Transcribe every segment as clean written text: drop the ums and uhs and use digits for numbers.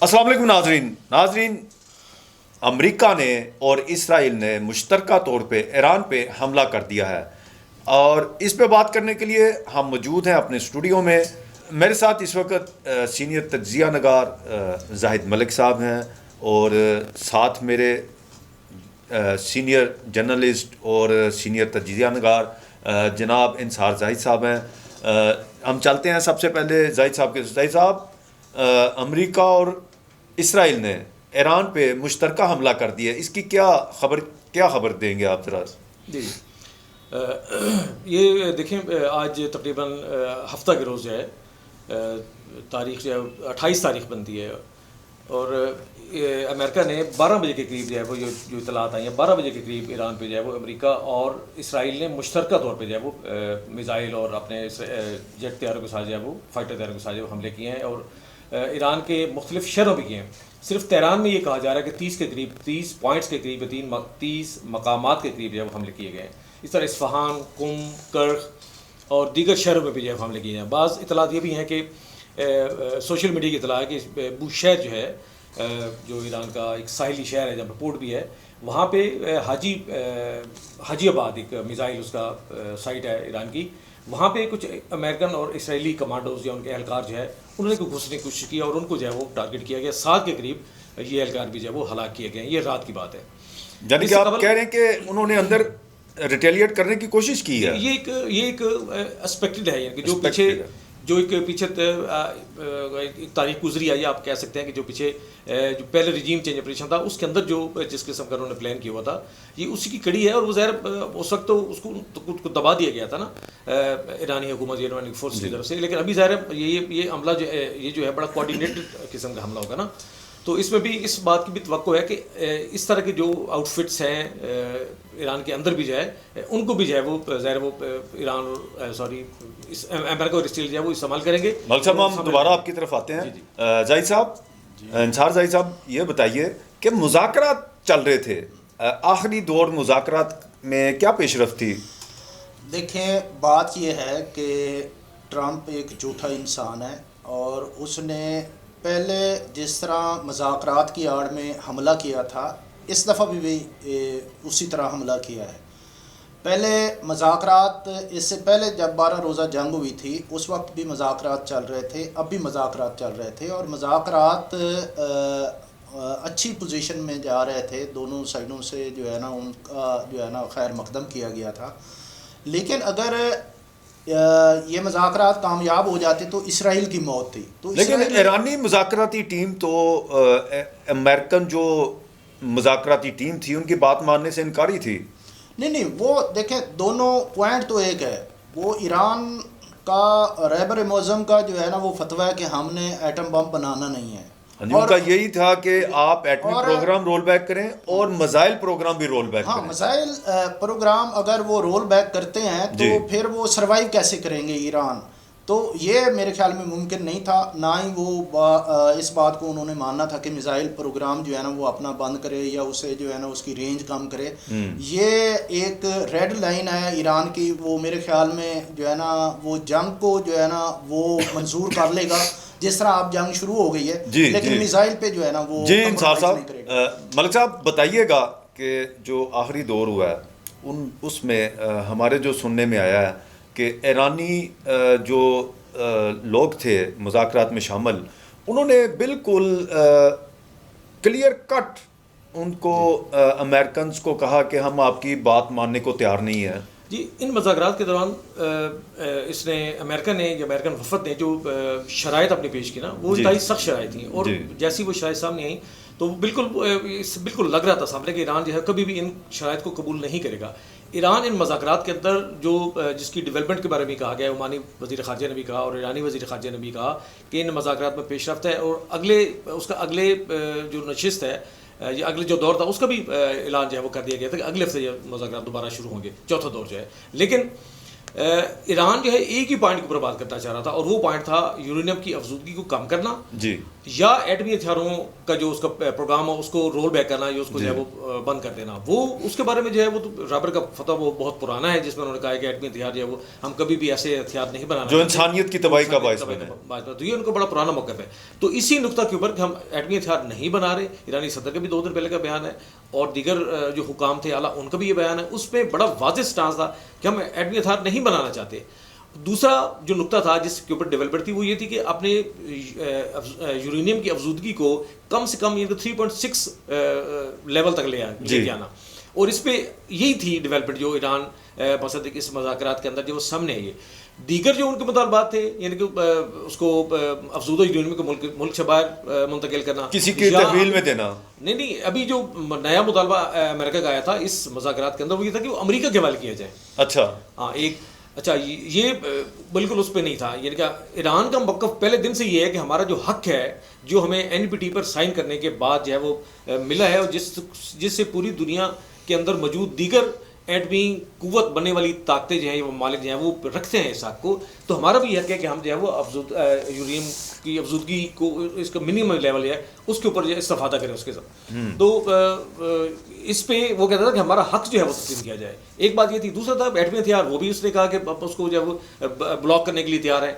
السلام علیکم ناظرین امریکہ نے اور اسرائیل نے مشترکہ طور پہ ایران پہ حملہ کر دیا ہے، اور اس پہ بات کرنے کے لیے ہم موجود ہیں اپنے اسٹوڈیو میں. میرے ساتھ اس وقت سینئر تجزیہ نگار زاہد ملک صاحب ہیں، اور ساتھ میرے سینئر جرنلسٹ اور سینئر تجزیہ نگار جناب انصار زاہد صاحب ہیں. ہم چلتے ہیں سب سے پہلے زاہد صاحب کے. زاہد صاحب، امریکہ اور اسرائیل نے ایران پہ مشترکہ حملہ کر دیا، اس کی کیا خبر دیں گے آپ ذرا؟ جی یہ دیکھیں، آج تقریباً ہفتہ کے روز جو ہے، تاریخ جو ہے 28 تاریخ بنتی ہے، اور امریکہ نے 12 بجے کے قریب جو ہے وہ جو اطلاعات آئی ہیں، 12 بجے کے قریب ایران پہ جو ہے وہ امریکہ اور اسرائیل نے مشترکہ طور پہ جو ہے وہ میزائل اور اپنے جیٹ طیاروں کے ساتھ جو ہے وہ فائٹر طیاروں کے ساتھ جو حملے کیے ہیں، اور ایران کے مختلف شہروں بھی کیے ہیں. صرف تہران میں یہ کہا جا رہا ہے کہ 30 پوائنٹس کے قریب 30 مقامات کے قریب جو ہے وہ حملے کیے گئے ہیں. اس طرح اصفہان، قم، کرخ اور دیگر شہروں میں بھی جو ہے حملے کیے ہیں. بعض اطلاعات یہ بھی ہیں کہ سوشل میڈیا کی اطلاع ہے کہ بوشہر جو ہے، جو ایران کا ایک ساحلی شہر ہے جہاں پہ پورٹ بھی ہے، وہاں پہ حاجی آباد ایک میزائل اس کا سائٹ ہے ایران کی، وہاں پہ کچھ امریکن اور اسرائیلی کمانڈوز یا ان کے اہلکار جو ہے انہوں نے کوئی گھسنے کی کوشش کی اور ان کو جو ہے وہ ٹارگٹ کیا گیا. 7 کے قریب یہ اہلکار بھی جو ہے وہ ہلاک کیے گئے ہیں. یہ رات کی بات ہے. یعنی کہ آپ کہہ رہے ہیں کہ انہوں نے اندر ریٹیلیٹ کرنے کی کوشش کی ہے. یہ ایک اسپیکٹڈ ہے، یعنی کہ جو ایک پیچھے ایک تاریخ گزری آئی، آپ کہہ سکتے ہیں کہ جو پہلے رجیم چینج آپریشن تھا اس کے اندر جو جس قسم کا انہوں نے پلان کیا ہوا تھا، یہ اسی کی کڑی ہے. اور وہ ظاہر اس وقت تو اس کو دبا دیا گیا تھا نا ایرانی حکومت، ایرانی فورس کی طرف سے. لیکن ابھی ظاہر یہ حملہ جو ہے بڑا کوآرڈینیٹڈ قسم کا حملہ ہوگا نا. تو اس میں بھی اس بات کی بھی توقع ہے کہ اس طرح کے جو آؤٹ فٹس ہیں ایران کے اندر بھی جو ہے ان کو بھی جو ہے وہ ظاہر وہ ایران امریکہ اور اسرائیل جو ہے وہ استعمال کریں گے. ملک صاحب، ہم دوبارہ آپ کی طرف آتے ہیں. زاہد صاحب، انصار زاہد صاحب، یہ بتائیے کہ مذاکرات چل رہے تھے، آخری دور مذاکرات میں کیا پیش رفت تھی؟ دیکھیں، بات یہ ہے کہ ٹرمپ ایک جھوٹا انسان ہے، اور اس نے پہلے جس طرح مذاکرات کی آڑ میں حملہ کیا تھا، اس دفعہ بھی اسی طرح حملہ کیا ہے. پہلے مذاکرات، اس سے پہلے جب 12 روزہ جنگ ہوئی تھی اس وقت بھی مذاکرات چل رہے تھے، اب بھی مذاکرات چل رہے تھے، اور مذاکرات اچھی پوزیشن میں جا رہے تھے. دونوں سائڈوں سے جو ہے نا ان کا جو ہے نا خیر مقدم کیا گیا تھا. لیکن اگر یہ مذاکرات کامیاب ہو جاتے تو اسرائیل کی موت تھی. تو لیکن ایرانی مذاکراتی ٹیم تو امریکن جو مذاکراتی ٹیم تھی ان کی بات ماننے سے انکاری تھی. نہیں، وہ دیکھیں دونوں پوائنٹ تو ایک ہے. وہ ایران کا رہبر معظم کا جو ہے نا وہ فتویٰ ہے کہ ہم نے ایٹم بم بنانا نہیں ہے. ان کا یہی تھا کہ آپ ایٹمی پروگرام رول بیک کریں اور میزائل پروگرام بھی رول بیک کریں. میزائل پروگرام اگر وہ رول بیک کرتے ہیں تو پھر وہ سروائیو کیسے کریں گے ایران؟ تو یہ میرے خیال میں ممکن نہیں تھا. نہ ہی وہ اس بات کو انہوں نے ماننا تھا کہ میزائل پروگرام جو ہے نا وہ اپنا بند کرے یا اسے جو ہے نا اس کی رینج کم کرے. یہ ایک ریڈ لائن ہے ایران کی. وہ میرے خیال میں جو ہے نا وہ جنگ کو جو ہے نا وہ منظور کر لے گا، جس طرح آپ جنگ شروع ہو گئی ہے. لیکن میزائل پہ جو ہے نا وہ انصار صاحب، ملک صاحب بتائیے گا کہ جو آخری دور ہوا ہے اس میں ہمارے جو سننے میں آیا ہے کہ ایرانی جو لوگ تھے مذاکرات میں شامل، انہوں نے بالکل کلیئر کٹ ان کو امریکنز کو کہا کہ ہم آپ کی بات ماننے کو تیار نہیں ہیں. جی، ان مذاکرات کے دوران اس نے امریکہ نے یا امریکن وفد نے جو شرائط اپنی پیش کی نا، وہ انتہائی سخت شرائط تھیں. اور جیسی وہ شرائط سامنے آئیں تو بالکل لگ رہا تھا سامنے کہ ایران جو ہے کبھی بھی ان شرائط کو قبول نہیں کرے گا. ایران ان مذاکرات کے اندر جس کی ڈیولپمنٹ کے بارے میں کہا گیا، عمانی وزیر خارجہ نے بھی کہا اور ایرانی وزیر خارجہ نے بھی کہا کہ ان مذاکرات میں پیش رفت ہے، اور اس کا اگلے جو نشست ہے، یہ اگلے جو دور تھا اس کا بھی اعلان جو ہے وہ کر دیا گیا تھا کہ اگلے ہفتے یہ مذاکرات دوبارہ شروع ہوں گے، چوتھا دور جو ہے. لیکن ایران جو ہے ایک ہی پوائنٹ کے اوپر بات کرنا چاہ رہا تھا، اور وہ پوائنٹ تھا یورینیم کی افزودگی کو کم کرنا جی، یا ایٹمی ہتھیاروں کا جو اس کا پروگرام ہے اس کو رول بیک کرنا یا اس کو جو ہے وہ بند کر دینا. وہ اس کے بارے میں جو ہے وہ تو رابر کا فتح وہ بہت پرانا ہے، جس میں انہوں نے کہا ہے کہ ایٹمی ہتھیار جو ہے وہ ہم کبھی بھی ایسے ہتھیار نہیں بنانا جو انسانیت کی تباہی کا باعث بنے. تو یہ ان کو بڑا پرانا موقف ہے. تو اسی نقطہ کے اوپر کہ ہم ایٹمی ہتھیار نہیں بنا رہے، ایرانی صدر کا بھی 2 دن پہلے کا بیان ہے اور دیگر جو حکام تھے اعلیٰ ان کا بھی یہ بیان ہے، اس میں بڑا واضح سٹانس تھا کہ ہم ایٹمی ہتھیار نہیں بنانا چاہتے. دوسرا جو نقطہ تھا جس کے اوپر ڈیولپر تھی وہ یہ تھی کہ اپنے یورینیم کی افزودگی کو کم سے کم 3.6 لیول تک لے کے آنا. اور اس پہ یہی تھی ڈیولپمنٹ جو ایران مقصد اس مذاکرات کے اندر جو وہ سامنے ہے. یہ دیگر جو ان کے مطالبات تھے یعنی کہ اس کو افزودہ یورینیم کو ملک سے باہر منتقل کرنا، کسی کی تحویل میں دینا. نہیں ابھی جو نیا مطالبہ امریکہ کا آیا تھا اس مذاکرات کے اندر وہ یہ تھا کہ وہ امریکہ کے حوالے کیا جائے. اچھا ہاں اچھا یہ بالکل اس پہ نہیں تھا. یعنی کہ ایران کا موقف پہلے دن سے یہ ہے کہ ہمارا جو حق ہے جو ہمیں NPT پر سائن کرنے کے بعد جو ہے وہ ملا ہے اور جس سے پوری دنیا کے اندر موجود دیگر ایٹمی قوت بننے والی طاقتیں جو ہیں وہ مالک جو ہیں وہ رکھتے ہیں اس حق کو. تو ہمارا بھی حق ہے کہ ہم جو ہے وہ یورینیم کی افزودگی کو اس کا منیمم لیول ہے اس کے اوپر جو ہے استفادہ کریں اس کے ساتھ. تو اس پہ وہ کہتا تھا کہ ہمارا حق جو ہے وہ تسلیم کیا جائے. ایک بات یہ تھی. دوسرا تھا ایٹمی ہتھیار، وہ بھی اس نے کہا کہ اس کو جو ہے وہ بلاک کرنے کے لیے تیار ہے.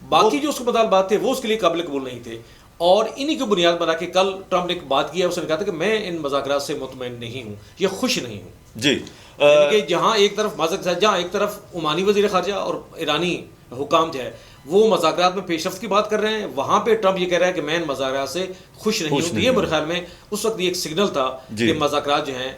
باقی جو اس کے مطالبات تھے وہ اس کے لیے قابل قبول نہیں تھے. اور انہی کو بنیاد بنا کے کل ٹرمپ نے ایک بات کی ہے، اس نے کہا تھا کہ میں ان مذاکرات سے مطمئن نہیں ہوں یا خوش نہیں ہوں. جی یعنی کہ جہاں ایک طرف جہاں ایک طرف عمانی وزیر خارجہ اور ایرانی حکام جو ہے وہ مذاکرات میں پیش رفت کی بات کر رہے ہیں، وہاں پہ ٹرمپ یہ کہہ رہا ہے کہ میں ان مذاکرات سے خوش نہیں ہوں. یہ میرے خیال میں اس وقت یہ ایک سگنل تھا کہ مذاکرات جو ہیں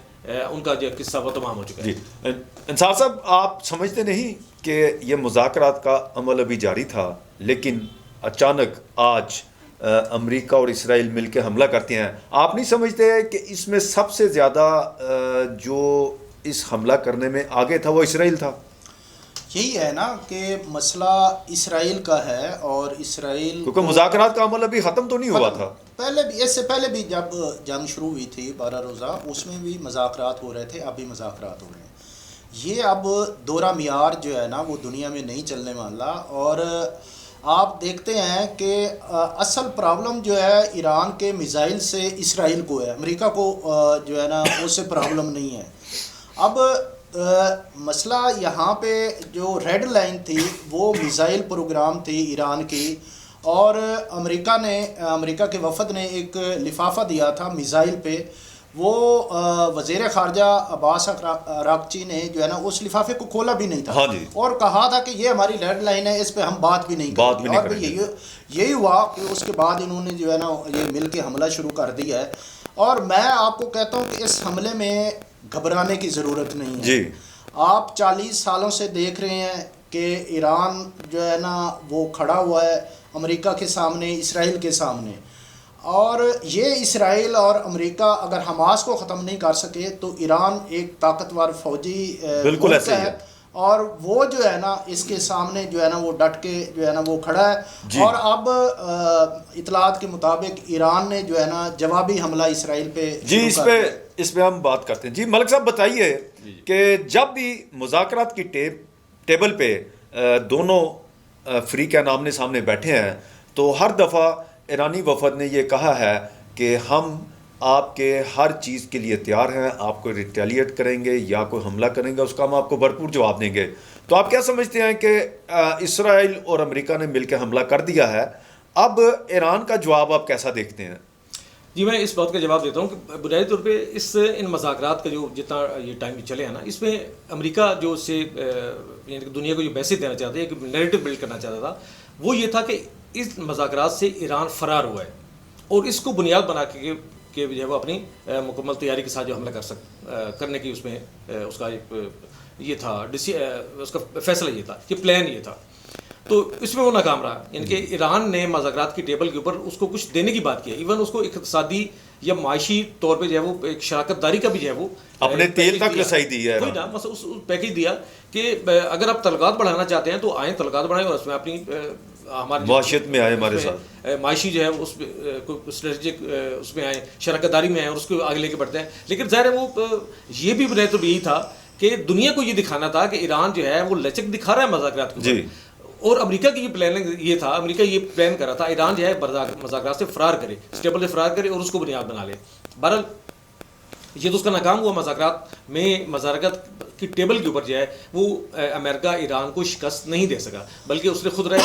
ان کا جو قصہ وہ تمام ہو چکا ہے. جی انصار صاحب، آپ سمجھتے نہیں کہ یہ مذاکرات کا عمل ابھی جاری تھا لیکن اچانک آج امریکہ اور اسرائیل مل کے حملہ کرتے ہیں؟ آپ نہیں سمجھتے کہ اس میں سب سے زیادہ جو اس حملہ کرنے میں آگے تھا وہ اسرائیل تھا؟ یہی ہے نا کہ مسئلہ اسرائیل کا ہے، اور اسرائیل کیونکہ مذاکرات کا عمل ابھی ختم تو نہیں ہوا تھا. پہلے بھی اس سے پہلے بھی جب جنگ شروع ہوئی تھی 12 روزہ اس میں بھی مذاکرات ہو رہے تھے، اب بھی مذاکرات ہو رہے ہیں. یہ اب دورہ معیار جو ہے نا وہ دنیا میں نہیں چلنے والا. اور آپ دیکھتے ہیں کہ اصل پرابلم جو ہے ایران کے میزائل سے اسرائیل کو ہے، امریکہ کو جو ہے نا اس سے پرابلم نہیں ہے. اب مسئلہ یہاں پہ جو ریڈ لائن تھی وہ میزائل پروگرام تھی ایران کی، اور امریکہ کے وفد نے ایک لفافہ دیا تھا میزائل پہ. وہ وزیر خارجہ عباس اراغچی نے جو ہے نا اس لفافے کو کھولا بھی نہیں تھا. ہاں جی. اور کہا تھا کہ یہ ہماری ریڈ لائن ہے، اس پہ ہم بات بھی نہیں کریں گے. اور یہی ہوا کہ اس کے بعد انہوں نے جو ہے نا یہ مل کے حملہ شروع کر دیا ہے. اور میں آپ کو کہتا ہوں کہ اس حملے میں گھبرانے کی ضرورت نہیں ہے. جی آپ 40 سالوں سے دیکھ رہے ہیں کہ ایران جو ہے نا وہ کھڑا ہوا ہے امریکہ کے سامنے، اسرائیل کے سامنے. اور یہ اسرائیل اور امریکہ اگر حماس کو ختم نہیں کر سکے تو ایران ایک طاقتور فوجی بالکل ایسے ہے، اور وہ جو ہے نا اس کے سامنے جو ہے نا وہ ڈٹ کے جو ہے نا وہ کھڑا ہے. جی. اور اب اطلاعات کے مطابق ایران نے جو ہے نا جوابی حملہ اسرائیل پہ جی اس پہ ہم بات کرتے ہیں. جی ملک صاحب بتائیے کہ جب بھی مذاکرات کی ٹیبل پہ دونوں فریقین آمنے سامنے بیٹھے ہیں تو ہر دفعہ ایرانی وفد نے یہ کہا ہے کہ ہم آپ کے ہر چیز کے لیے تیار ہیں، آپ کو ریٹیلیٹ کریں گے یا کوئی حملہ کریں گے اس کا ہم آپ کو بھرپور جواب دیں گے. تو آپ کیا سمجھتے ہیں کہ اسرائیل اور امریکہ نے مل کے حملہ کر دیا ہے، اب ایران کا جواب آپ کیسا دیکھتے ہیں؟ جی میں اس بات کا جواب دیتا ہوں کہ بنیادی طور پہ ان مذاکرات کا جو جتنا یہ ٹائم چلے ہیں نا اس میں امریکہ جو اس سے یعنی دنیا کو جو میسیج دینا چاہتا ہے، ایک نیریٹو بلڈ کرنا چاہتا تھا، وہ یہ تھا کہ اس مذاکرات سے ایران فرار ہوا ہے اور اس کو بنیاد بنا کے جو ہے وہ اپنی مکمل تیاری کے ساتھ جو حملہ کرنے کی اس میں اس کا ایک یہ تھا اس کا فیصلہ یہ تھا، یہ پلان یہ تھا. تو اس میں وہ ناکام رہا. یعنی کہ ایران نے مذاکرات کی ٹیبل کے اوپر اس کو کچھ دینے کی بات کی ہے، ایون اس کو اقتصادی یا معاشی طور پہ جو ہے وہ ایک شراکت داری کا بھی جو ہے وہ اپنے تیل تک رسائی دی ہے. کوئی نا بس اس پیکیج دیا کہ اگر آپ تعلقات بڑھانا چاہتے ہیں تو آئیں تعلقات بڑھائیں اور اس میں اپنی ہمارے معاشیت میں آئے، ہمارے ساتھ معاشی جو ہے اس اسٹریٹجک اس میں آئیں، شراکت داری میں آئیں اور اس کو آگے لے کے بڑھتے ہیں. لیکن ظاہر ہے وہ یہ بھی بنیاد تو یہی تھا کہ دنیا کو یہ دکھانا تھا کہ ایران جو ہے وہ لچک دکھا رہا ہے مذاکرات کو جی. اور امریکہ کی یہ پلاننگ یہ تھا، امریکہ یہ پلان کر رہا تھا ایران جو ہے مذاکرات سے فرار کرے، اسٹیبل سے فرار کرے اور اس کو بنیاد بنا لے. بہرحال یہ تو اس کا ناکام ہوا. مذاکرات کی ٹیبل کے اوپر جو ہے وہ امریکہ ایران کو شکست نہیں دے سکا، بلکہ اس نے خود رائے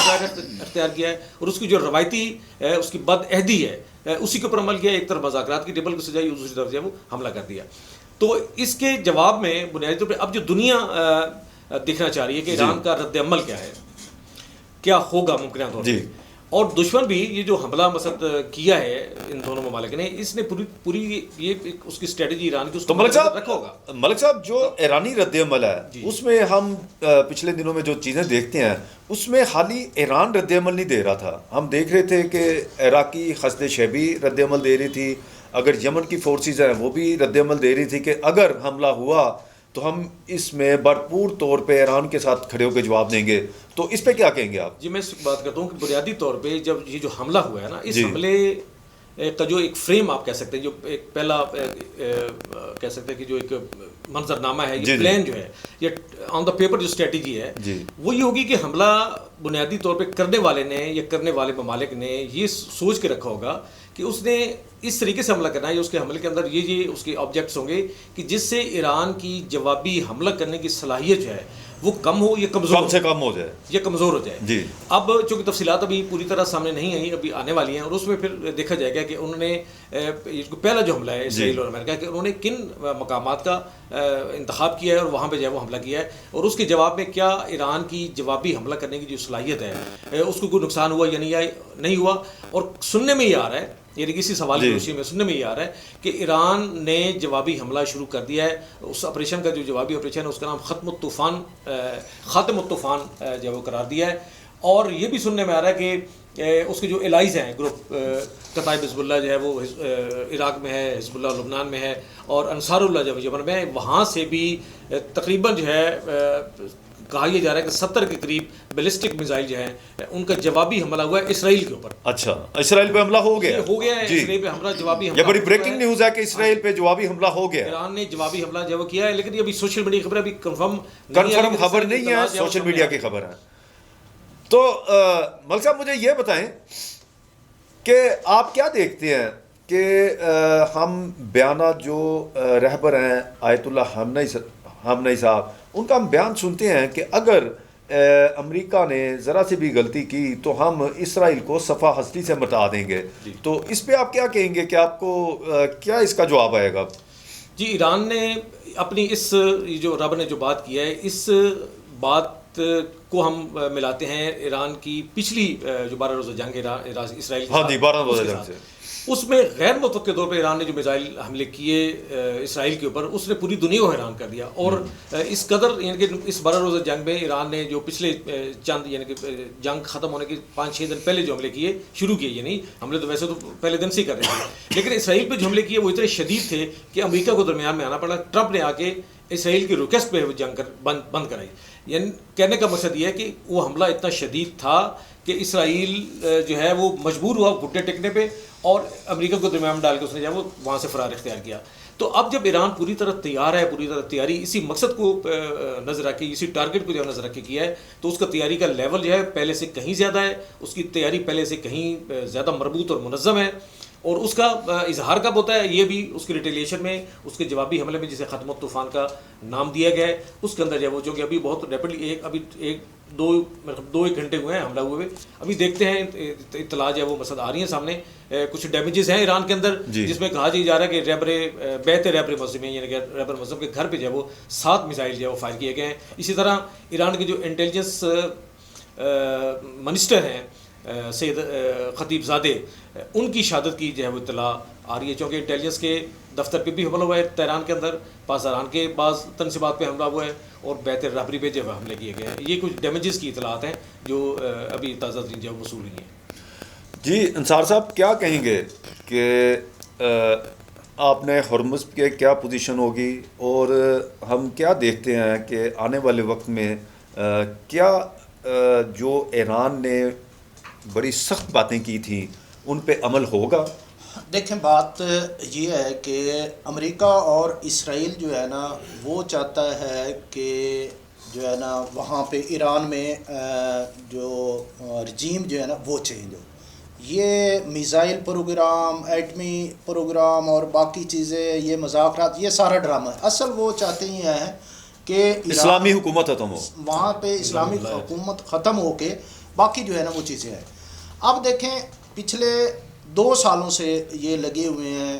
اختیار کیا ہے اور اس کی جو روایتی اس کی بد عہدی ہے اسی کے اوپر عمل کیا. ایک طرف مذاکرات کی ٹیبل کو سجائی اور دوسری طرف جو ہے وہ حملہ کر دیا. تو اس کے جواب میں بنیادی طور پہ اب جو دنیا دیکھنا چاہ رہی ہے کہ ایران کا رد عمل کیا ہے، کیا ہوگا ممکنہ طور پہ. اور دشمن بھی یہ جو حملہ مسد کیا ہے ان دونوں ممالک نے، اس نے پوری یہ اس کی اسٹریٹجی ایران کی اس کو رکھا ہوگا. ملک صاحب جو ایرانی رد عمل ہے اس میں ہم پچھلے دنوں میں جو چیزیں دیکھتے ہیں اس میں خالی ایران رد عمل نہیں دے رہا تھا. ہم دیکھ رہے تھے کہ عراقی خسد شیبی رد عمل دے رہی تھی، اگر یمن کی فورسز ہیں وہ بھی رد عمل دے رہی تھی کہ اگر حملہ ہوا تو ہم اس میں بھرپور طور پہ ایران کے ساتھ کھڑے ہو کے جواب دیں گے. تو اس پہ کیا کہیں گے آپ؟ جی میں اس بات کرتا ہوں کہ بنیادی طور پہ جب یہ جو حملہ ہوا ہے نا، اس حملے کا جو ایک فریم آپ کہہ سکتے ہیں، جو ایک پہلا کہہ سکتے ہیں کہ جو ایک منظر نامہ ہے، یہ پلان جو ہے، یہ آن دا پیپر جو اسٹریٹجی ہے وہ یہ ہوگی کہ حملہ بنیادی طور پہ کرنے والے نے یا کرنے والے ممالک نے یہ سوچ کے رکھا ہوگا کہ اس نے اس طریقے سے حملہ کرنا ہے، اس کے حملے کے اندر یہ اس کے آبجیکٹس ہوں گے کہ جس سے ایران کی جوابی حملہ کرنے کی صلاحیت جو ہے وہ کم ہو یا کمزور سے کم ہو جائے یا کمزور ہو جائے. جی. اب چونکہ تفصیلات ابھی پوری طرح سامنے نہیں آئی، ابھی آنے والی ہیں، اور اس میں پھر دیکھا جائے گا کہ انہوں نے پہلا جو حملہ ہے اسرائیل اور امریکہ کہ انہوں نے کن مقامات کا انتخاب کیا ہے اور وہاں پہ جو ہے وہ حملہ کیا ہے، اور اس کے جواب میں کیا ایران کی جوابی حملہ کرنے کی جو صلاحیت ہے اس کو کوئی نقصان ہوا یا نہیں ہوا. اور سننے میں یہ آ رہا ہے، یعنی کسی سوال کی روشنی میں سننے میں یہ آ رہا ہے کہ ایران نے جوابی حملہ شروع کر دیا ہے. اس آپریشن کا جو جوابی آپریشن ہے اس کا نام خاتم الطوفان جو وہ قرار دیا ہے. اور یہ بھی سننے میں آ رہا ہے کہ اس کے جو الائز ہیں گروپ کتائب حزب اللہ جو ہے وہ عراق میں ہے، حزب اللہ لبنان میں ہے، اور انصار اللہ جو یمن میں ہے، وہاں سے بھی تقریباً جو ہے کہا یہ جا رہا ہے کہ 70 کے قریب بیلسٹک میزائل جو ہیں ان کا جوابی حملہ ہوا ہے اسرائیل کے اوپر. اچھا، اسرائیل پہ حملہ ہو گیا ہے. اسرائیل پہ حملہ جوابی حملہ، یہ بڑی بریکنگ نیوز ہے کہ اسرائیل پہ جوابی حملہ ہو گیا. ایران نے جوابی حملہ جو کیا ہے، لیکن یہ ابھی سوشل میڈیا کی خبر ابھی کنفرم خبر نہیں ہے، سوشل میڈیا کی خبر ہے. تو ملک صاحب مجھے یہ بتائیں کہ آپ کیا دیکھتے ہیں کہ ہم بیانات جو رہبر ہیں آیت اللہ خامنئی صاحب، ان کا ہم بیان سنتے ہیں کہ اگر امریکہ نے ذرا سی بھی غلطی کی تو ہم اسرائیل کو صفحہ ہستی سے مٹا دیں گے. تو اس پہ آپ کیا کہیں گے کہ آپ کو کیا اس کا جواب آئے گا؟ جی، ایران نے اپنی اس جو رب نے جو بات کیا ہے، اس بات کو ہم ملاتے ہیں ایران کی پچھلی جو 12 روزہ جنگ اسرائیل کے ساتھ، 12 روزہ جنگ سے، اس میں غیر متوقع طور پہ ایران نے جو میزائل حملے کیے اسرائیل کے اوپر، اس نے پوری دنیا کو حیران کر دیا. اور اس قدر یعنی کہ اس 12 روزہ جنگ میں ایران نے جو پچھلے چند یعنی کہ جنگ ختم ہونے کے 5-6 دن پہلے جو حملے کیے شروع کیے، یعنی حملے تو ویسے تو پہلے دن سے ہی کر رہے تھے، لیکن اسرائیل پہ جو حملے کیے وہ اتنے شدید تھے کہ امریکہ کو درمیان میں آنا پڑا. ٹرمپ نے آ کے اسرائیل کی ریکویسٹ پہ جنگ بند کرائی. یعنی کہنے کا مقصد یہ ہے کہ وہ حملہ اتنا شدید تھا کہ اسرائیل جو ہے وہ مجبور ہوا گھٹنے ٹیکنے پہ، اور امریکہ کو درمیان میں ڈال کے اس نے جو ہے وہ وہاں سے فرار اختیار کیا. تو اب جب ایران پوری طرح تیار ہے، پوری طرح تیاری اسی مقصد کو نظر رکھ کے، اسی ٹارگٹ کو جو نظر رکھ کے کیا ہے، تو اس کا تیاری کا لیول جو ہے پہلے سے کہیں زیادہ ہے، اس کی تیاری پہلے سے کہیں زیادہ مربوط اور منظم ہے. اور اس کا اظہار کب ہوتا ہے، یہ بھی اس کی ریٹیلیشن میں، اس کے جوابی حملے میں جسے ختم الطوفان کا نام دیا گیا ہے، اس کے اندر جو ہے وہ چونکہ ابھی بہت ریپڈلی دو ایک گھنٹے ہوئے ہیں حملہ ہوئے، ابھی دیکھتے ہیں اطلاع جو ہے وہ مسد آ رہی ہیں سامنے. کچھ ڈیمیجز ہیں ایران کے اندر، جس میں کہا جا رہا ہے کہ بیت رہبر مسلم یعنی کہ رہبر مسلم کے گھر پہ جو ہے وہ 7 میزائل جو ہے وہ فائر کیے گئے ہیں. اسی طرح ایران کے جو انٹیلیجنس منسٹر ہیں سید خطیب زادے، ان کی شہادت کی جو ہے وہ اطلاع آ رہی ہے، چونکہ انٹیلیجنس کے دفتر پہ بھی حملہ ہوا ہے تہران کے اندر، پاسداران کے بعض تنصیبات پہ حملہ ہوا ہے، اور بیت رہبری پہ جو ہے حملے کیے گئے ہیں. یہ کچھ ڈیمیجز کی اطلاعات ہیں جو ابھی تازہ ترین جو ہے وصول ہوئی ہیں. جی انصار صاحب کیا کہیں گے کہ آپ نے ہرمز کے کیا پوزیشن ہوگی، اور ہم کیا دیکھتے ہیں کہ آنے والے وقت میں کیا جو ایران نے بڑی سخت باتیں کی تھیں ان پہ عمل ہوگا؟ دیکھیں بات یہ ہے کہ امریکہ اور اسرائیل جو ہے نا وہ چاہتا ہے کہ جو ہے نا وہاں پہ ایران میں جو رجیم جو ہے نا وہ چینج ہو. یہ میزائل پروگرام، ایٹمی پروگرام اور باقی چیزیں، یہ مذاکرات، یہ سارا ڈرامہ ہے. اصل وہ چاہتے ہی ہیں کہ اسلامی حکومت ختم ہو، وہاں پہ اسلامی حکومت ختم ہو کے باقی جو ہے نا وہ چیزیں ہیں. اب دیکھیں پچھلے 2 سالوں سے یہ لگے ہوئے ہیں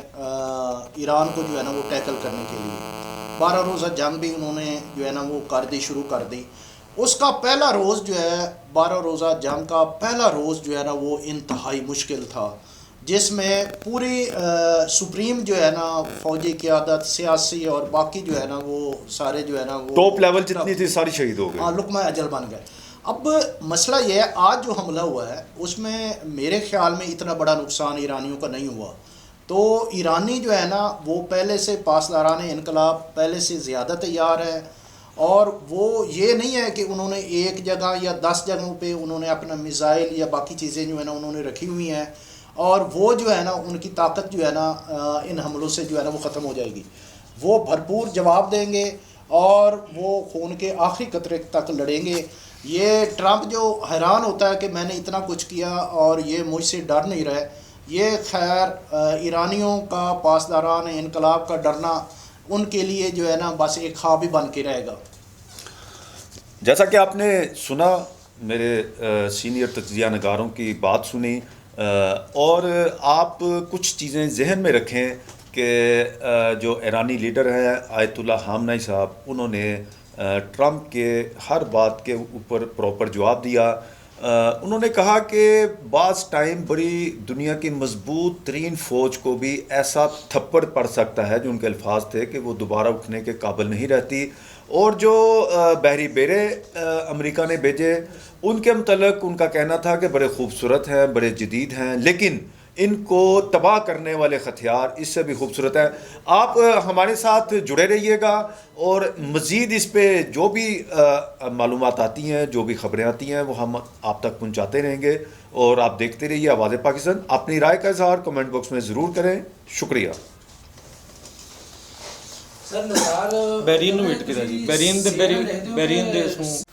ایران کو جو ہے نا وہ ٹیکل کرنے کے لیے. 12 روزہ جنگ بھی انہوں نے جو ہے نا وہ شروع کر دی. اس کا پہلا روز جو ہے 12 روزہ جنگ کا پہلا روز جو ہے نا وہ انتہائی مشکل تھا، جس میں پوری سپریم جو ہے نا فوجی قیادت، سیاسی اور باقی جو ہے نا وہ سارے جو ہے نا وہ ٹاپ لیول جتنی تھی ساری شہید ہو گئی. ہاں، لقمہ اجل بن گئے. اب مسئلہ یہ ہے آج جو حملہ ہوا ہے اس میں میرے خیال میں اتنا بڑا نقصان ایرانیوں کا نہیں ہوا. تو ایرانی جو ہے نا وہ پہلے سے پاسداران انقلاب پہلے سے زیادہ تیار ہے، اور وہ یہ نہیں ہے کہ انہوں نے ایک جگہ یا 10 جگہوں پہ انہوں نے اپنا میزائل یا باقی چیزیں جو ہے نا انہوں نے رکھی ہوئی ہیں، اور وہ جو ہے نا ان کی طاقت جو ہے نا ان حملوں سے جو ہے نا وہ ختم ہو جائے گی. وہ بھرپور جواب دیں گے اور وہ خون کے آخری قطرے تک لڑیں گے. یہ ٹرمپ جو حیران ہوتا ہے کہ میں نے اتنا کچھ کیا اور یہ مجھ سے ڈر نہیں رہے، یہ خیر ایرانیوں کا، پاسداران انقلاب کا ڈرنا ان کے لیے جو ہے نا بس ایک خواب ہی بن کے رہے گا. جیسا کہ آپ نے سنا، میرے سینئر تجزیہ نگاروں کی بات سنی، اور آپ کچھ چیزیں ذہن میں رکھیں کہ جو ایرانی لیڈر ہیں آیت اللہ خامنئی صاحب، انہوں نے ٹرمپ کے ہر بات کے اوپر پراپر جواب دیا. انہوں نے کہا کہ بعض ٹائم بڑی دنیا کی مضبوط ترین فوج کو بھی ایسا تھپڑ پڑ سکتا ہے، جو ان کے الفاظ تھے، کہ وہ دوبارہ اٹھنے کے قابل نہیں رہتی. اور جو بحری بیڑے امریکہ نے بھیجے، ان کے متعلق ان کا کہنا تھا کہ بڑے خوبصورت ہیں، بڑے جدید ہیں، لیکن ان کو تباہ کرنے والے ہتھیار اس سے بھی خوبصورت ہیں. آپ ہمارے ساتھ جڑے رہیے گا، اور مزید اس پہ جو بھی معلومات آتی ہیں، جو بھی خبریں آتی ہیں، وہ ہم آپ تک پہنچاتے رہیں گے. اور آپ دیکھتے رہیے آواز پاکستان. اپنی رائے کا اظہار کمنٹ باکس میں ضرور کریں. شکریہ. بحرین نو ویٹ کیتا جی، بحرین دے اس